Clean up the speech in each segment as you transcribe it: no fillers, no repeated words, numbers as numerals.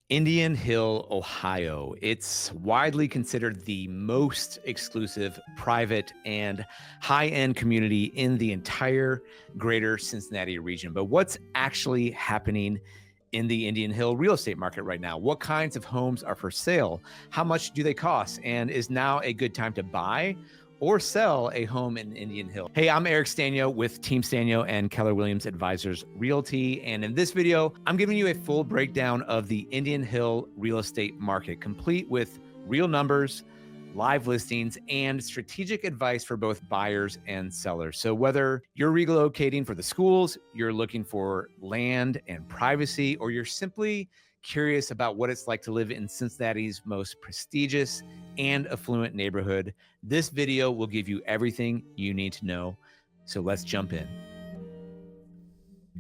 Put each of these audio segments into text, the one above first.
Indian Hill, Ohio. It's widely considered the most exclusive, private, and high-end community in the entire greater Cincinnati region. But what's actually happening in the Indian Hill real estate market right now? What kinds of homes are for sale? How much do they cost? And is now a good time to buy or sell a home in Indian Hill? Hey, I'm Eric Sztanyo with Team Sztanyo and Keller Williams Advisors Realty. And in this video, I'm giving you a full breakdown of the Indian Hill real estate market, complete with real numbers, live listings, and strategic advice for both buyers and sellers. So whether you're relocating for the schools, you're looking for land and privacy, or you're simply curious about what it's like to live in Cincinnati's most prestigious and affluent neighborhood, this video will give you everything you need to know. So let's jump in.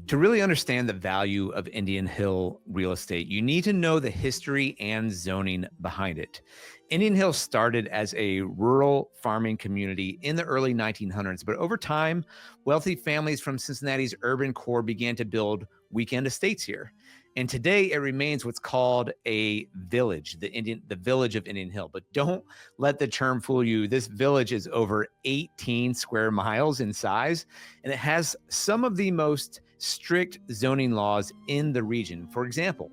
To really understand the value of Indian Hill real estate, you need to know the history and zoning behind it. Indian Hill started as a rural farming community in the early 1900s, but over time, wealthy families from Cincinnati's urban core began to build weekend estates here. And today it remains what's called a village, the village of Indian Hill. But don't let the term fool you. This village is over 18 square miles in size, and it has some of the most strict zoning laws in the region. For example,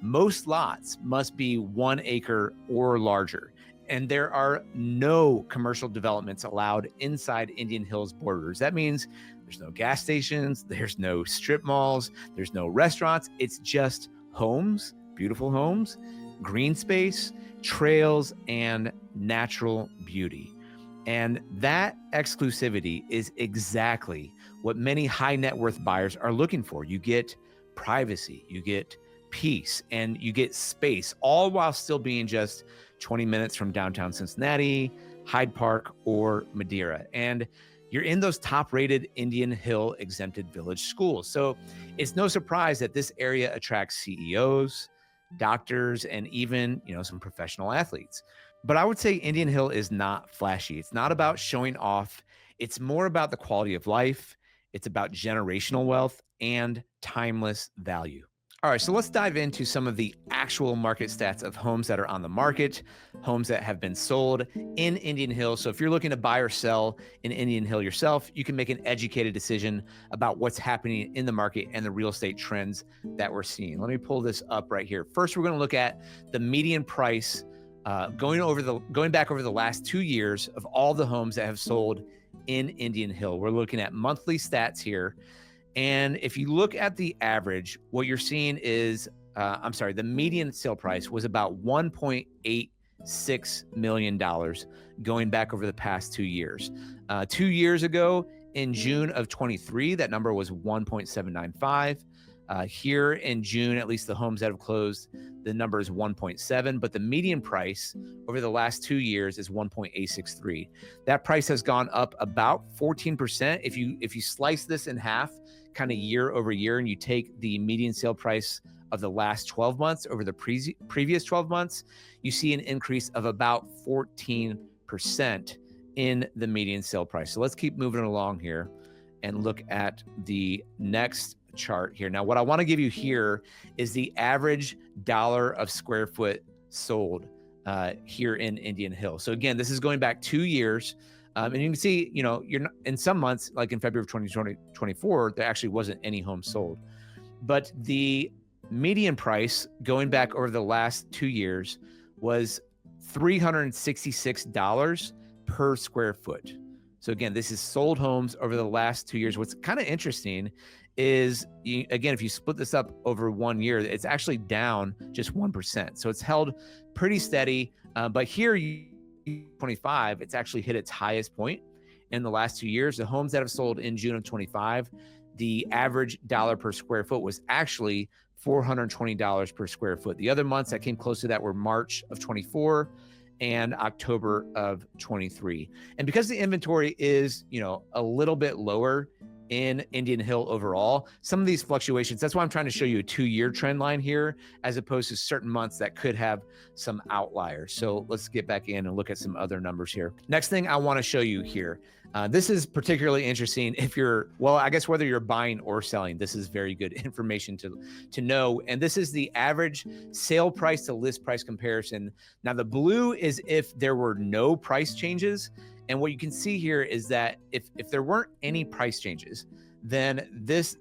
most lots must be 1 acre or larger, and there are no commercial developments allowed inside Indian Hill's borders. That means there's no gas stations, there's no strip malls, there's no restaurants. It's just homes, beautiful homes, green space, trails, and natural beauty. And that exclusivity is exactly what many high net worth buyers are looking for. You get privacy, you get peace, and you get space, all while still being just 20 minutes from downtown Cincinnati, Hyde Park, or Madeira. And you're in those top-rated Indian Hill exempted village schools. So it's no surprise that this area attracts CEOs, doctors, and even, some professional athletes. But I would say Indian Hill is not flashy. It's not about showing off. It's more about the quality of life. It's about generational wealth and timeless value. All right, so let's dive into some of the actual market stats of homes that are on the market, homes that have been sold in Indian Hill. So if you're looking to buy or sell in Indian Hill yourself, you can make an educated decision about what's happening in the market and the real estate trends that we're seeing. Let me pull this up right here. First, we're going to look at the median price going back over the last 2 years of all the homes that have sold in Indian Hill. We're looking at monthly stats here. And if you look at the average, what you're seeing is, the median sale price was about $1.86 million going back over the past 2 years. 2 years ago, in June of 23, that number was 1.795. Here in June, at least the homes that have closed, the number is 1.7, but the median price over the last 2 years is 1.863. That price has gone up about 14%. If you slice this in half, kind of year over year, and you take the median sale price of the last 12 months over the previous 12 months, you see an increase of about 14% in the median sale price. So let's keep moving along here and look at the next chart here. Now, what I want to give you here is the average dollar of square foot sold here in Indian Hill. So again, this is going back 2 years. And you can see, you're not, in some months, like in February of 2024, there actually wasn't any homes sold. But the median price going back over the last 2 years was $366 per square foot. So again, this is sold homes over the last 2 years. What's kind of interesting is, again, if you split this up over 1 year, it's actually down just 1%. So it's held pretty steady. But here, 25, it's actually hit its highest point in the last 2 years. The homes that have sold in June of 25, the average dollar per square foot was actually $420 per square foot. The other months that came close to that were March of 24 and October of 23. And because the inventory is, a little bit lower in Indian Hill overall. Some of these fluctuations, that's why I'm trying to show you a 2-year trend line here, as opposed to certain months that could have some outliers. So let's get back in and look at some other numbers here. Next thing I want to show you here, this is particularly interesting if you're, well, I guess whether you're buying or selling, this is very good information to know. And this is the average sale price to list price comparison. Now the blue is if there were no price changes. And what you can see here is that if there weren't any price changes, then this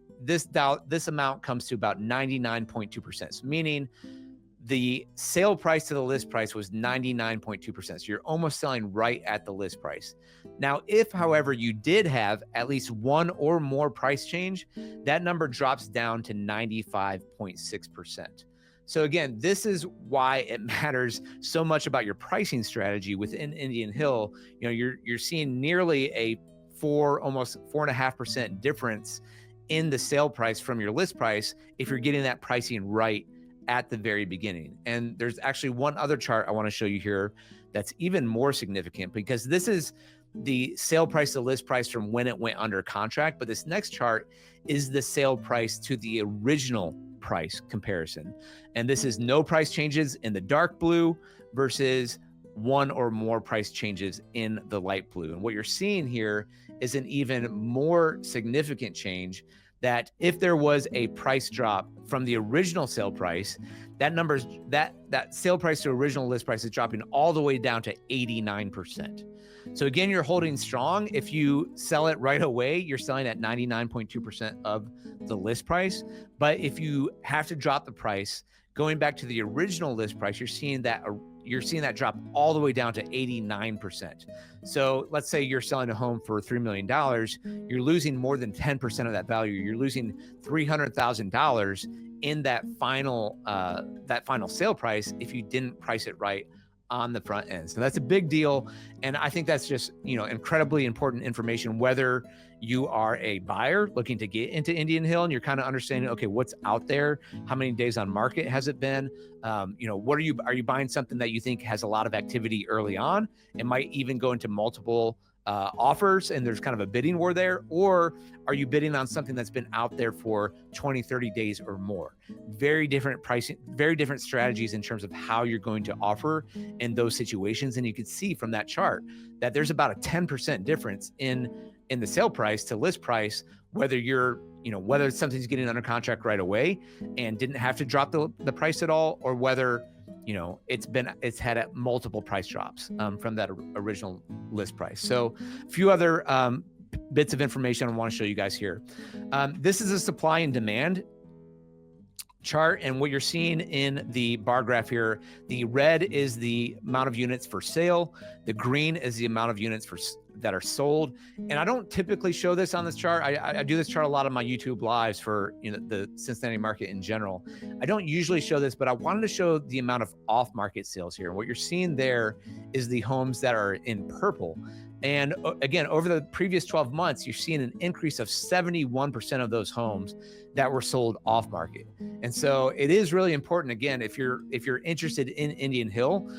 amount comes to about 99.2%, so meaning the sale price to the list price was 99.2%. So you're almost selling right at the list price. Now, if, however, you did have at least one or more price change, that number drops down to 95.6%. So again, this is why it matters so much about your pricing strategy within Indian Hill. You know, you're seeing nearly a almost 4.5% difference in the sale price from your list price if you're getting that pricing right at the very beginning. And there's actually one other chart I want to show you here that's even more significant, because this is the sale price to list price from when it went under contract. But this next chart is the sale price to the original price comparison. And this is no price changes in the dark blue versus one or more price changes in the light blue. And what you're seeing here is an even more significant change, that if there was a price drop from the original sale price, that sale price to original list price is dropping all the way down to 89%. So again, you're holding strong. If you sell it right away, you're selling at 99.2% of the list price. But if you have to drop the price, going back to the original list price, you're seeing that drop all the way down to 89%. So let's say you're selling a home for $3 million, you're losing more than 10% of that value. You're losing $300,000 in that final sale price if you didn't price it right on the front end. So that's a big deal. And I think that's just, incredibly important information, whether you are a buyer looking to get into Indian Hill and you're kind of understanding, okay, what's out there? How many days on market has it been? What are you buying something that you think has a lot of activity early on? It might even go into multiple offers and there's kind of a bidding war there, or are you bidding on something that's been out there for 20, 30 days or more? Very different pricing, very different strategies in terms of how you're going to offer in those situations. And you can see from that chart that there's about a 10% difference in the sale price to list price, whether whether something's getting under contract right away and didn't have to drop the price at all, or whether it's had multiple price drops from that original list price. So a few other bits of information I want to show you guys here. This is a supply and demand chart, and what you're seeing in the bar graph here, the red is the amount of units for sale, the green is the amount of units that are sold. And I don't typically show this on this chart. I do this chart a lot on my YouTube lives for the Cincinnati market in general. I don't usually show this, but I wanted to show the amount of off-market sales here. And what you're seeing there is the homes that are in purple. And again, over the previous 12 months, you're seeing an increase of 71% of those homes that were sold off market. And so it is really important, again, if you're interested in Indian Hill,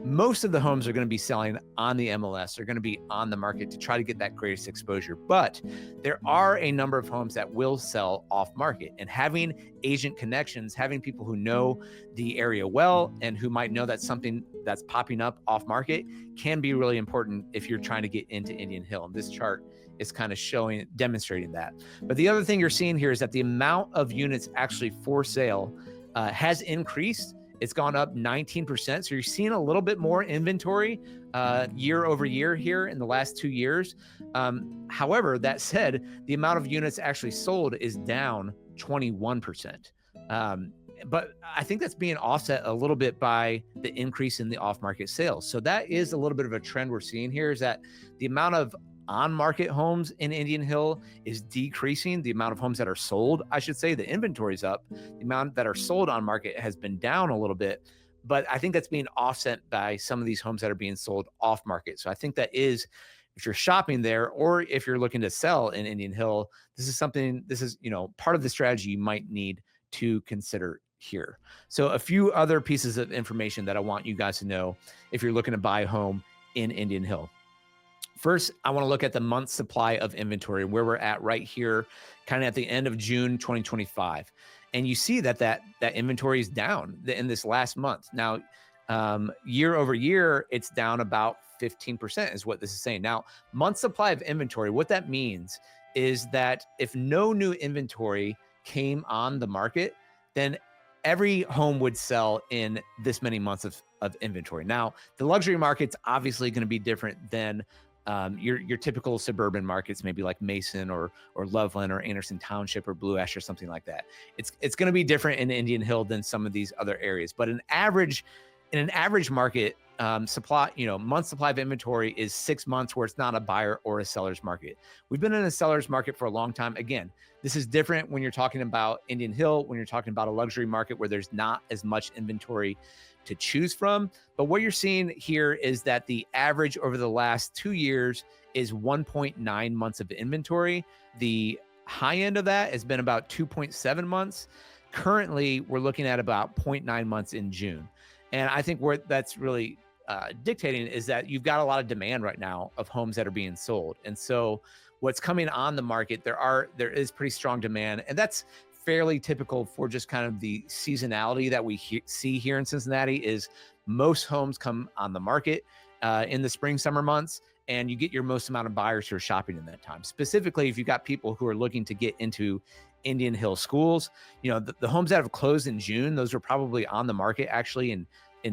most of the homes are going to be selling on the MLS. They're going to be on the market to try to get that greatest exposure. But there are a number of homes that will sell off market, and having agent connections, having people who know the area well and who might know that's something that's popping up off market can be really important if you're trying to get into Indian Hill. And this chart is kind of demonstrating that. But the other thing you're seeing here is that the amount of units actually for sale has increased. It's gone up 19%. So you're seeing a little bit more inventory year over year here in the last 2 years. However, that said, the amount of units actually sold is down 21%. But I think that's being offset a little bit by the increase in the off-market sales. So that is a little bit of a trend we're seeing here, is that the amount of on-market homes in Indian Hill is decreasing. The amount of homes that are sold, I should say, the inventory's up. The amount that are sold on market has been down a little bit, but I think that's being offset by some of these homes that are being sold off market. So I think that is, if you're shopping there or if you're looking to sell in Indian Hill, this is part of the strategy you might need to consider here. So a few other pieces of information that I want you guys to know if you're looking to buy a home in Indian Hill. First, I want to look at the month supply of inventory, where we're at right here, kind of at the end of June 2025. And you see that inventory is down in this last month. Now, year over year, it's down about 15% is what this is saying. Now, month supply of inventory, what that means is that if no new inventory came on the market, then every home would sell in this many months of inventory. Now, the luxury market's obviously going to be different than your typical suburban markets, maybe like Mason or Loveland or Anderson Township or Blue Ash or something like that. It's going to be different in Indian Hill than some of these other areas. But in an average market, supply, month supply of inventory is 6 months, where it's not a buyer or a seller's market. We've been in a seller's market for a long time. Again, this is different when you're talking about Indian Hill, when you're talking about a luxury market where there's not as much inventory to choose from. But what you're seeing here is that the average over the last 2 years is 1.9 months of inventory. The high end of that has been about 2.7 months. Currently, we're looking at about 0.9 months in June. And I think where that's really dictating is that you've got a lot of demand right now of homes that are being sold. And so what's coming on the market, there is pretty strong demand. And that's fairly typical for just kind of the seasonality that we see here in Cincinnati. Is most homes come on the market in the spring, summer months, and you get your most amount of buyers who are shopping in that time. Specifically, if you've got people who are looking to get into Indian Hill schools, the homes that have closed in June, those are probably on the market actually in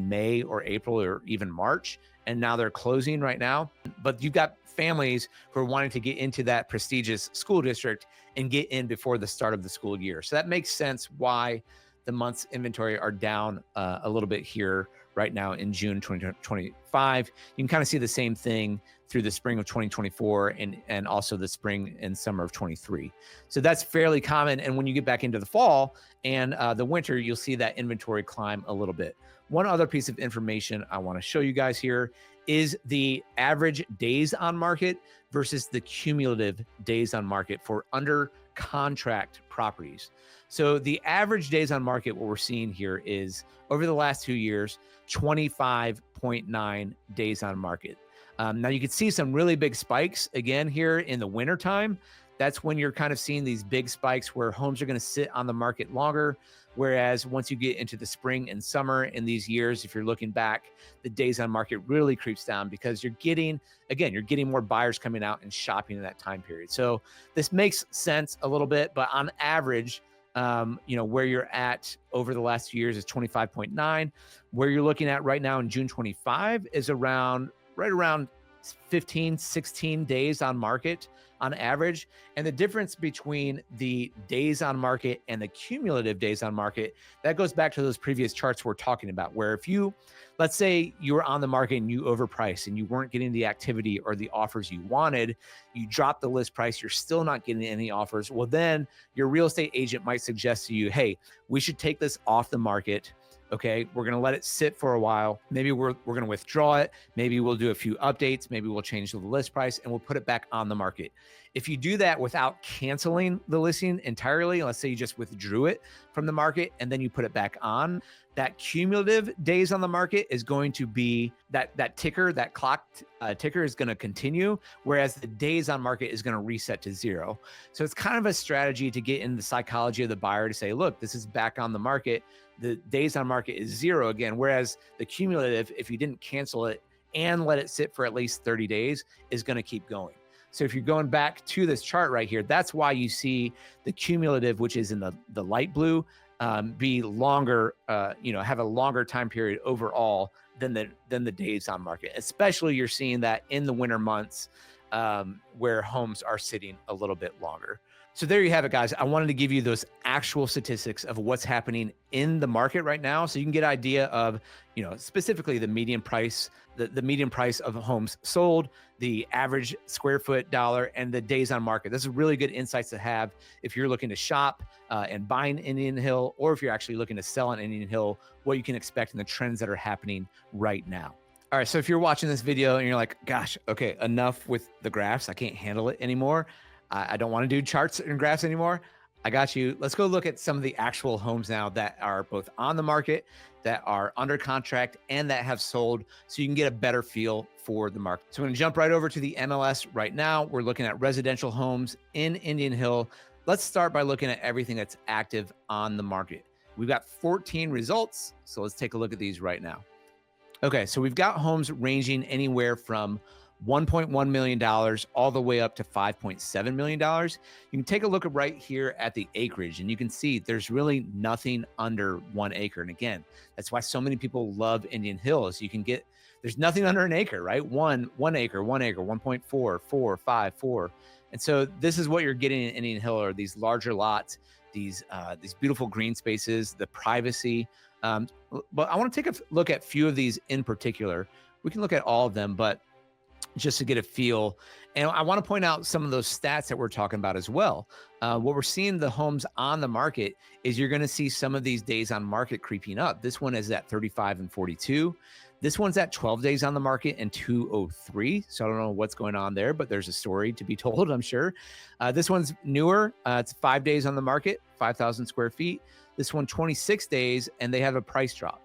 May or April or even March. And now they're closing right now. But you've got families who are wanting to get into that prestigious school district and get in before the start of the school year. So that makes sense why the month's inventory are down a little bit here right now in June 2025. You can kind of see the same thing through the spring of 2024 and also the spring and summer of 23. So that's fairly common. And when you get back into the fall and the winter, you'll see that inventory climb a little bit. One other piece of information I want to show you guys here is the average days on market versus the cumulative days on market for under contract properties. So the average days on market, what we're seeing here is over the last 2 years, 25.9 days on market. Now you can see some really big spikes again here in the wintertime. That's when you're kind of seeing these big spikes where homes are going to sit on the market longer. Whereas once you get into the spring and summer in these years, if you're looking back, the days on market really creeps down because you're getting more buyers coming out and shopping in that time period. So this makes sense a little bit, but on average, where you're at over the last few years is 25.9. Where you're looking at right now in June 25 is right around 15, 16 days on market on average. And the difference between the days on market and the cumulative days on market, that goes back to those previous charts we're talking about, where if let's say you were on the market and you overpriced and you weren't getting the activity or the offers you wanted, you drop the list price, you're still not getting any offers. Well, then your real estate agent might suggest to you, hey, we should take this off the market. Okay, we're going to let it sit for a while. Maybe we're going to withdraw it. Maybe we'll do a few updates. Maybe we'll change the list price and we'll put it back on the market. If you do that without canceling the listing entirely, let's say you just withdrew it from the market and then you put it back on, that cumulative days on the market is going to be that ticker, that clock ticker is going to continue, whereas the days on market is going to reset to zero. So it's kind of a strategy to get in the psychology of the buyer to say, look, this is back on the market. The days on market is zero again, whereas the cumulative, if you didn't cancel it and let it sit for at least 30 days, is going to keep going. So if you're going back to this chart right here, that's why you see the cumulative, which is in the light blue, be longer, have a longer time period overall than the days on market. Especially you're seeing that in the winter months where homes are sitting a little bit longer. So there you have it, guys. I wanted to give you those actual statistics of what's happening in the market right now, so you can get an idea of, specifically the median price, the median price of homes sold, the average square foot dollar, and the days on market. This is really good insights to have if you're looking to shop and buy in Indian Hill, or if you're actually looking to sell in Indian Hill, what you can expect and the trends that are happening right now. All right, so if you're watching this video and you're like, gosh, okay, enough with the graphs. I can't handle it anymore. I don't want to do charts and graphs anymore. I got you. Let's go look at some of the actual homes now that are both on the market, that are under contract, and that have sold, so you can get a better feel for the market. So I'm going to jump right over to the MLS right now. We're looking at residential homes in Indian Hill. Let's start by looking at everything that's active on the market. We've got 14 results, so let's take a look at these right now. Okay, so we've got homes ranging anywhere from $1.1 million all the way up to $5.7 million. You can take a look right here at the acreage, and you can see there's really nothing under 1 acre. And again, that's why so many people love Indian Hills. You can get, there's nothing under an acre, right? One acre, 1.4, 4, 5, 4. And so this is what you're getting in Indian Hill, are these larger lots, these beautiful green spaces, the privacy. But I want to take a look at a few of these in particular. We can look at all of them, but just to get a feel. And I want to point out some of those stats that we're talking about as well. What we're seeing the homes on the market is you're going to see some of these days on market creeping up. This one is at 35 and 42. This one's at 12 days on the market and 203. So I don't know what's going on there, but there's a story to be told, I'm sure. This one's newer. It's 5 days on the market, 5,000 square feet. This one, 26 days, and they have a price drop.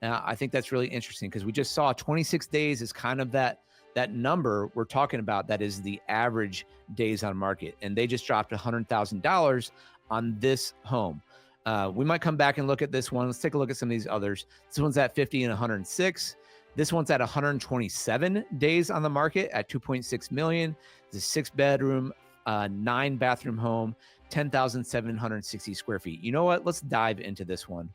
Now, I think that's really interesting because we just saw 26 days is kind of that number we're talking about. That is the average days on market. And they just dropped $100,000 on this home. We might come back and look at this one. Let's take a look at some of these others. This one's at 50 and 106. This one's at 127 days on the market at 2.6 million. It's a 6-bedroom, 9-bathroom home, 10,760 square feet. You know what? Let's dive into this one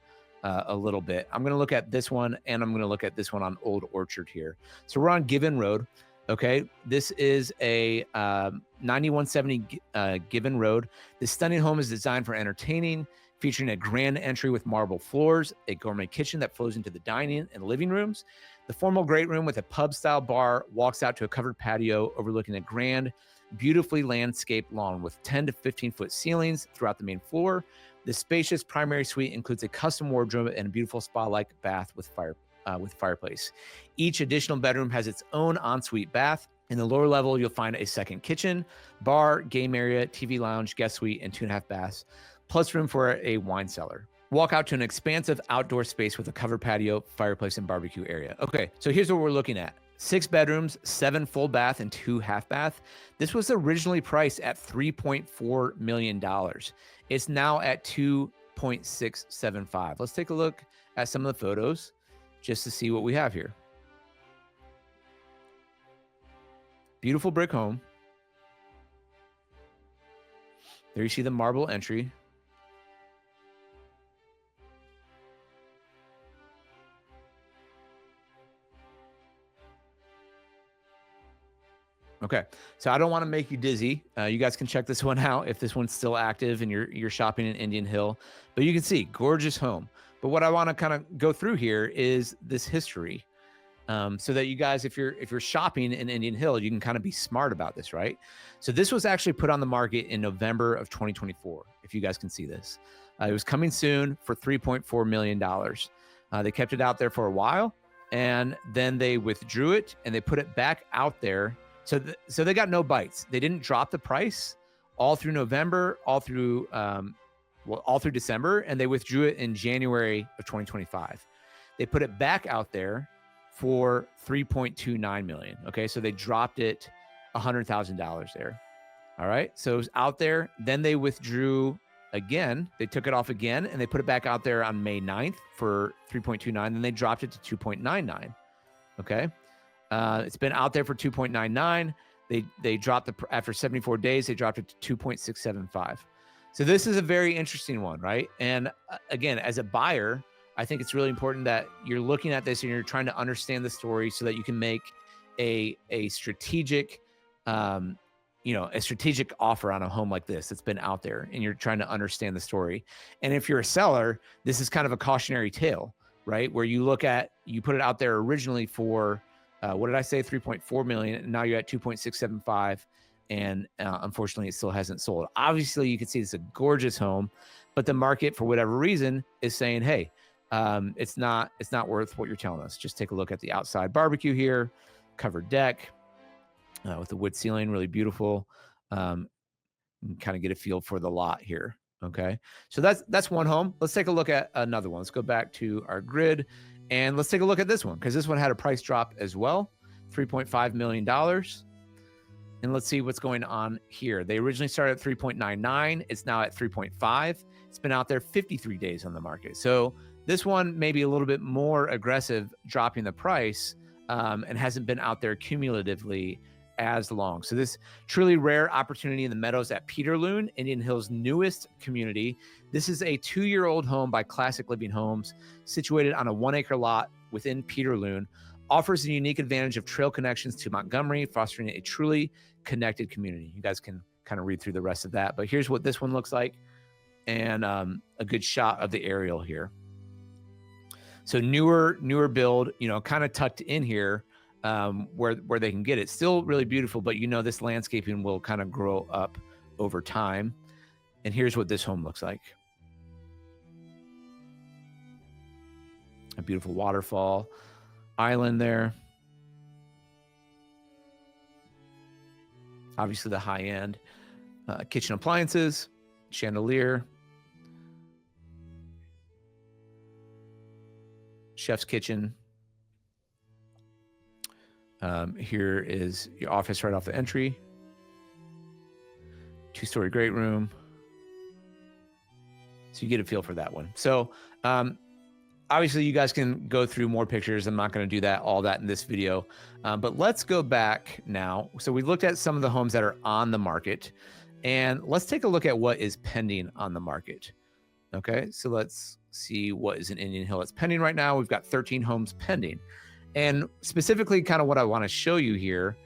a little bit. I'm going to look at this one, and I'm going to look at this one on Old Orchard here. So we're on Given Road. Okay. This is a 9170 Given Road. This stunning home is designed for entertaining, featuring a grand entry with marble floors, a gourmet kitchen that flows into the dining and living rooms. The formal great room with a pub-style bar walks out to a covered patio overlooking a grand, beautifully landscaped lawn with 10 to 15-foot ceilings throughout the main floor. The spacious primary suite includes a custom wardrobe and a beautiful spa-like bath with fireplace. Each additional bedroom has its own ensuite bath. In the lower level, you'll find a second kitchen, bar, game area, TV lounge, guest suite, and 2.5 baths, plus room for a wine cellar. Walk out to an expansive outdoor space with a covered patio, fireplace, and barbecue area. Okay, so here's what we're looking at. 6 bedrooms, 7 full bath, and 2 half bath. This was originally priced at $3.4 million. It's now at 2.675. Let's take a look at some of the photos just to see what we have here. Beautiful brick home. There you see the marble entry. Okay, so I don't want to make you dizzy. You guys can check this one out if this one's still active and you're shopping in Indian Hill. But you can see, gorgeous home. But what I want to kind of go through here is this history, so that you guys, if you're shopping in Indian Hill, you can kind of be smart about this, right? So this was actually put on the market in November of 2024. If you guys can see this, it was coming soon for $3.4 million. They kept it out there for a while, and then they withdrew it and they put it back out there. So they got no bites. They didn't drop the price all through November, all through December, and they withdrew it in January of 2025. They put it back out there for $3.29 million. Okay, so they dropped it $100,000 there. All right, so it was out there. Then they withdrew again. They took it off again, and they put it back out there on May 9th for $3.29. Then they dropped it to $2.99. Okay. It's been out there for $2.99. They dropped after 74 days, they dropped it to $2.675. So this is a very interesting one, right? And again, as a buyer, I think it's really important that you're looking at this and you're trying to understand the story so that you can make a strategic, a strategic offer on a home like this that's been out there, and you're trying to understand the story. And if you're a seller, this is kind of a cautionary tale, right? Where you put it out there originally for, what did I say? 3.4 million. And now you're at 2.675. And unfortunately, it still hasn't sold. Obviously, you can see it's a gorgeous home, but the market, for whatever reason, is saying, hey, it's not worth what you're telling us. Just take a look at the outside barbecue here, covered deck with the wood ceiling, really beautiful. Kind of get a feel for the lot here. Okay, so that's one home. Let's take a look at another one. Let's go back to our grid and let's take a look at this one, because this one had a price drop as well, $3.5 million. And let's see what's going on here. They originally started at 3.99. It's now at 3.5. It's been out there 53 days on the market. So this one may be a little bit more aggressive, dropping the price, and hasn't been out there cumulatively as long. So this truly rare opportunity in the Meadows at Peterloon, Indian Hill's newest community. This is a 2-year-old home by Classic Living Homes, situated on a 1-acre lot within Peterloon. Offers a unique advantage of trail connections to Montgomery, fostering a truly connected community. You guys can kind of read through the rest of that, but here's what this one looks like, and a good shot of the aerial here. So newer build, you know, kind of tucked in here, where they can get it. Still really beautiful, but you know this landscaping will kind of grow up over time. And here's what this home looks like. A beautiful waterfall island there. Obviously the high end kitchen appliances, chandelier, chef's kitchen. Here is your office right off the entry. 2-story great room. So you get a feel for that one. So obviously you guys can go through more pictures. I'm not going to do all that in this video, but let's go back now. So we looked at some of the homes that are on the market, and let's take a look at what is pending on the market. Okay, so let's see what is in Indian Hill that's pending right now. We've got 13 homes pending. And specifically kind of what I want to show you here,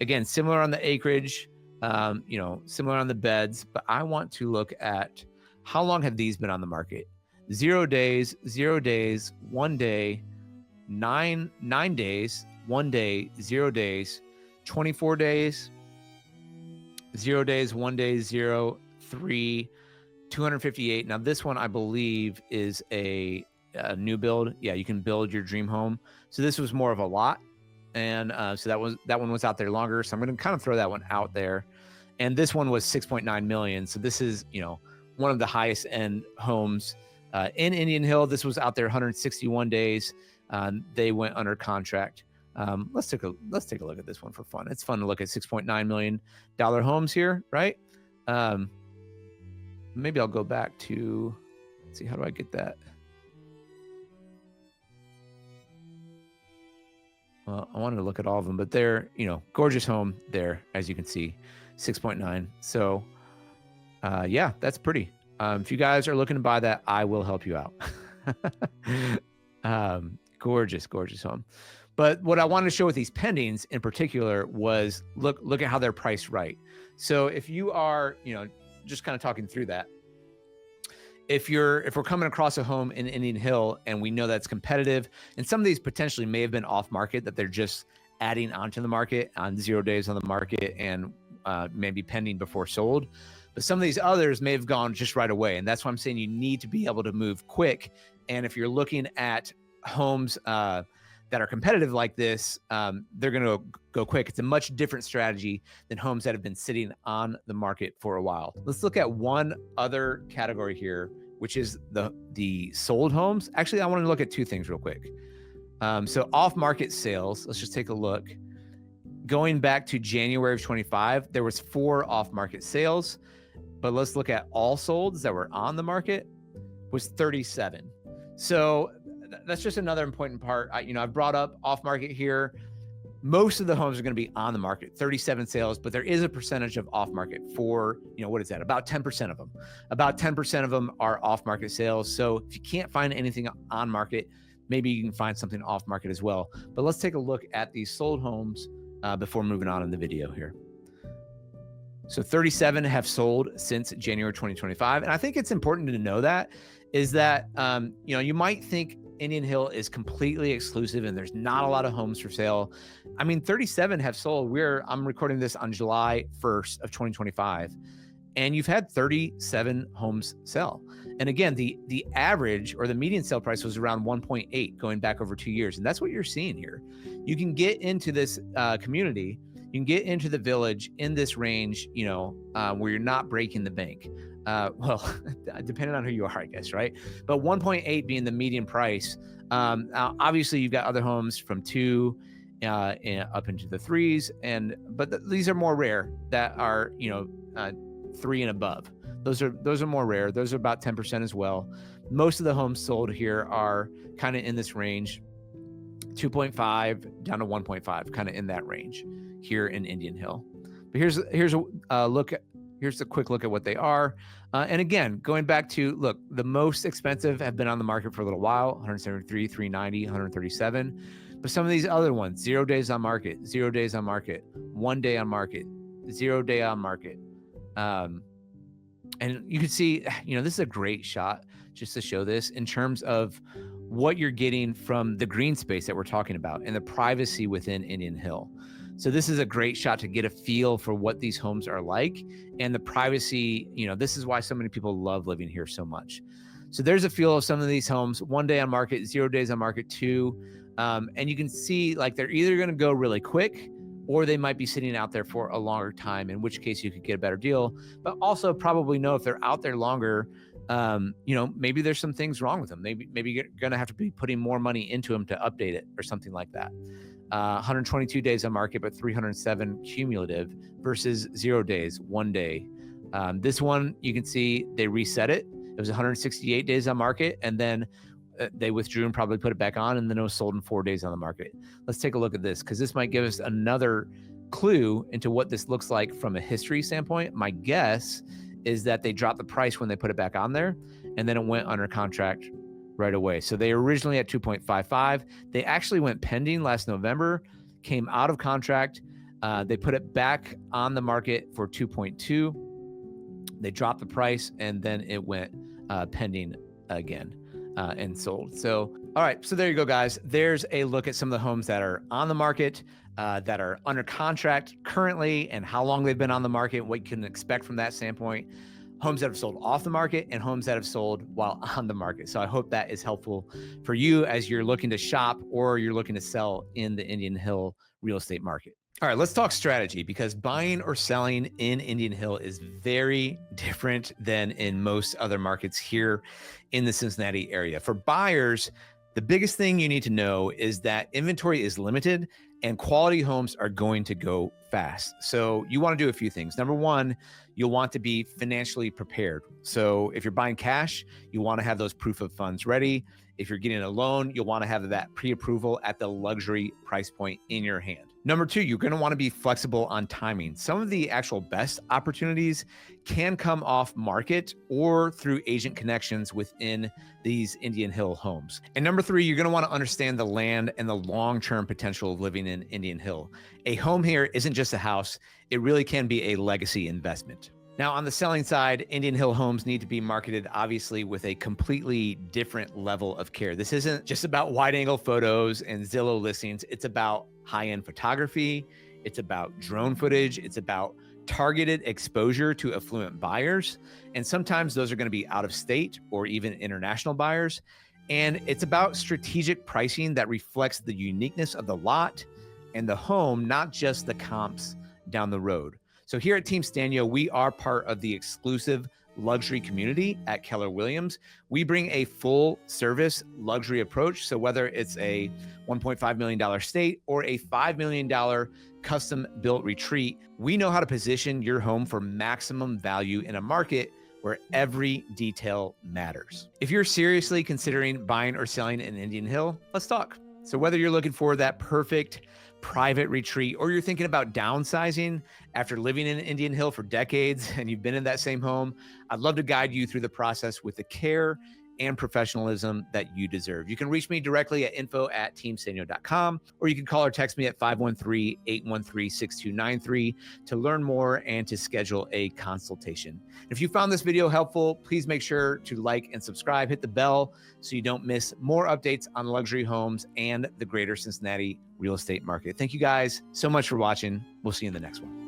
again, similar on the acreage, you know, similar on the beds, but I want to look at how long have these been on the market? 0 days, 0 days, 1 day, 9 days, 1 day, 0 days, 24 days, 0 days, 1 day, 0, 3, 258. Now this one I believe is a new build. Yeah, you can build your dream home. So this was more of a lot, and so that one was out there longer. So I'm going to kind of throw that one out there. And this one was 6.9 million. So this is, you know, one of the highest end homes in Indian Hill. This was out there 161 days. They went under contract. Let's take a look at this one for fun. It's fun to look at $6.9 million homes here, right? Maybe I'll go back to, let's see, how do I get that? Well, I wanted to look at all of them, but they're, you know, gorgeous home there, as you can see, 6.9. So, yeah, that's pretty. If you guys are looking to buy that, I will help you out. Gorgeous, gorgeous home. But what I wanted to show with these pendings in particular was look at how they're priced right. So if you are, you know, just kind of talking through that, if we're coming across a home in Indian Hill and we know that's competitive, and some of these potentially may have been off market, that they're just adding onto the market on 0 days on the market and maybe pending before sold. But some of these others may have gone just right away. And that's why I'm saying you need to be able to move quick. And if you're looking at homes that are competitive like this, they're going to go quick. It's a much different strategy than homes that have been sitting on the market for a while. Let's look at one other category here, which is the sold homes. Actually, I want to look at two things real quick. So off-market sales, let's just take a look. Going back to January of 25, there was 4 off-market sales, but let's look at all solds that were on the market was 37. So that's just another important part. I've brought up off market here. Most of the homes are going to be on the market, 37 sales, but there is a percentage of off market for, what is that? About 10% of them. About 10% of them are off market sales. So if you can't find anything on market, maybe you can find something off market as well. But let's take a look at these sold homes before moving on in the video here. So 37 have sold since January 2025. And I think it's important to know that you might think Indian Hill is completely exclusive and there's not a lot of homes for sale. I mean, 37 have sold. I'm recording this on July 1st of 2025, and you've had 37 homes sell. And again, the average or the median sale price was around 1.8 going back over 2 years. And that's what you're seeing here. You can get into this community, you can get into the village in this range, where you're not breaking the bank. well, depending on who you are, I guess, right? But 1.8 being the median price. Obviously, you've got other homes from 2 and up into the 3s, but these are more rare that are 3 and above. Those are more rare. Those are about 10% as well. Most of the homes sold here are kind of in this range, 2.5 down to 1.5, kind of in that range here in Indian Hill. But here's a quick look at what they are. And again, going back to, look, the most expensive have been on the market for a little while, 173, 390, 137. But some of these other ones, 0 days on market, 0 days on market, 1 day on market, 0 day on market. And you can see, this is a great shot just to show this in terms of what you're getting from the green space that we're talking about and the privacy within Indian Hill. So this is a great shot to get a feel for what these homes are like and the privacy. This is why so many people love living here so much. So there's a feel of some of these homes, 1 day on market, 0 days on market, 2. And you can see like they're either going to go really quick or they might be sitting out there for a longer time, in which case you could get a better deal, but also probably know if they're out there longer, maybe there's some things wrong with them. Maybe you're going to have to be putting more money into them to update it or something like that. 122 days on market, but 307 cumulative versus 0 days, 1 day. This one, you can see they reset it. It was 168 days on market, and then they withdrew and probably put it back on, and then it was sold in 4 days on the market. Let's take a look at this, because this might give us another clue into what this looks like from a history standpoint. My guess is that they dropped the price when they put it back on there, and then it went under contract right away. So they originally at 2.55. They actually went pending last November, came out of contract. They put it back on the market for 2.2. They dropped the price, and then it went pending again and sold. So, all right. So there you go, guys. There's a look at some of the homes that are on the market, that are under contract currently, and how long they've been on the market, what you can expect from that standpoint. Homes that have sold off the market and homes that have sold while on the market. So I hope that is helpful for you as you're looking to shop or you're looking to sell in the Indian Hill real estate market. All right, let's talk strategy, because buying or selling in Indian Hill is very different than in most other markets here in the Cincinnati area. For buyers, the biggest thing you need to know is that inventory is limited and quality homes are going to go fast. So you want to do a few things. Number one, you'll want to be financially prepared. So if you're buying cash, you want to have those proof of funds ready. If you're getting a loan, you'll want to have that pre-approval at the luxury price point in your hand. Number two, you're going to want to be flexible on timing. Some of the actual best opportunities can come off market or through agent connections within these Indian Hill homes. And number three, you're going to want to understand the land and the long-term potential of living in Indian Hill. A home here isn't just a house. It really can be a legacy investment. Now, on the selling side, Indian Hill homes need to be marketed, obviously, with a completely different level of care. This isn't just about wide-angle photos and Zillow listings. It's about high-end photography. It's about drone footage. It's about targeted exposure to affluent buyers. And sometimes those are going to be out of state or even international buyers. And it's about strategic pricing that reflects the uniqueness of the lot and the home, not just the comps down the road. So here at Team Sztanyo, we are part of the exclusive luxury community at Keller Williams. We bring a full service luxury approach. So whether it's a $1.5 million estate or a $5 million custom built retreat, we know how to position your home for maximum value in a market where every detail matters. If you're seriously considering buying or selling in Indian Hill, let's talk. So whether you're looking for that perfect private retreat or you're thinking about downsizing after living in Indian Hill for decades and you've been in that same home, I'd love to guide you through the process with the care and professionalism that you deserve. You can reach me directly at info@teamsztanyo.com, or you can call or text me at 513-813-6293 to learn more and to schedule a consultation. If you found this video helpful, please make sure to like and subscribe, hit the bell so you don't miss more updates on luxury homes and the greater Cincinnati real estate market. Thank you guys so much for watching. We'll see you in the next one.